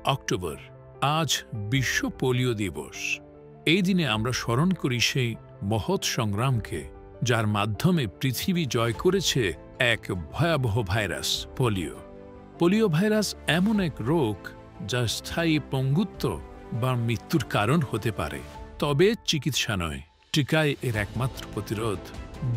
October আজ বিশ্ব polio দিবস। এই দিনে আমরা স্মরণ করি সেই মহৎ সংগ্রামকে, যার মাধ্যমে পৃথিবী জয় করেছে এক ভয়াবহ ভাইরাস পোলিও। পোলিও ভাইরাস এমন এক রোগ যা স্থায়ী পঙ্গুত্ব বা মৃত্যুর কারণ হতে পারে, তবে চিকিৎসা নয়, টিকায় এর একমাত্র প্রতিরোধ।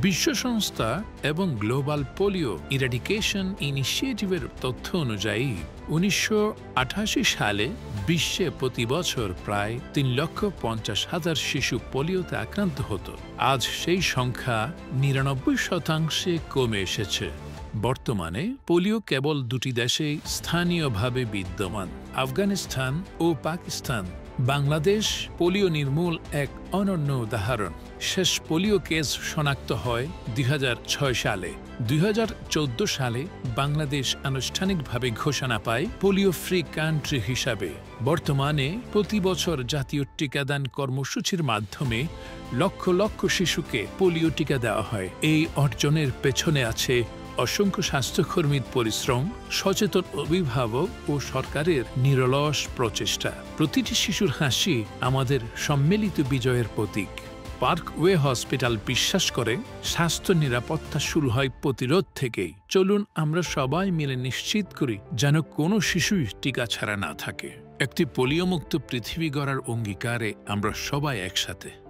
বিশ্ব সংস্থা এবং গ্লোবাল পোলিও ইরাডিকেশন ইনিশিয়েটিভের তথ্য অনুযায়ী 1988 সালে বিশ্বে প্রতি বছর প্রায় 3,50,000 শিশু পোলিওতে আক্রান্ত হতো। আজ সেই সংখ্যা 99% কমে এসেছে। বর্তমানে পোলিও কেবল দুটি দেশেই স্থানীয়ভাবে বিদ্যমান, আফগানিস্তান ও পাকিস্তান। বাংলাদেশ পোলিও নির্মূল এক অনন্য উদাহরণ। শেষ পোলিও কেস শনাক্ত হয় 2006 সালে। 2014 সালে বাংলাদেশ আনুষ্ঠানিকভাবে ঘোষণা পায় পোলিও ফ্রি কান্ট্রি হিসাবে। বর্তমানে প্রতি বছর জাতীয় টিকাদান কর্মসূচির মাধ্যমে লক্ষ লক্ষ শিশুকে পোলিও টিকা দেওয়া হয়। এই অর্জনের পেছনে আছে অসংখ্য স্বাস্থ্যকর্মীর পরিশ্রম, সচেতন অভিভাবক ও সরকারের নিরলস প্রচেষ্টা। প্রতিটি শিশুর হাসি আমাদের সম্মিলিত বিজয়ের প্রতীক। পার্কওয়ে হসপিটাল বিশ্বাস করে, স্বাস্থ্য নিরাপত্তা শুরু হয় প্রতিরোধ থেকেই। চলুন আমরা সবাই মিলে নিশ্চিত করি যেন কোনো শিশুই টিকা ছাড়া না থাকে। একটি পোলিওমুক্ত পৃথিবী গড়ার অঙ্গীকারে আমরা সবাই একসাথে।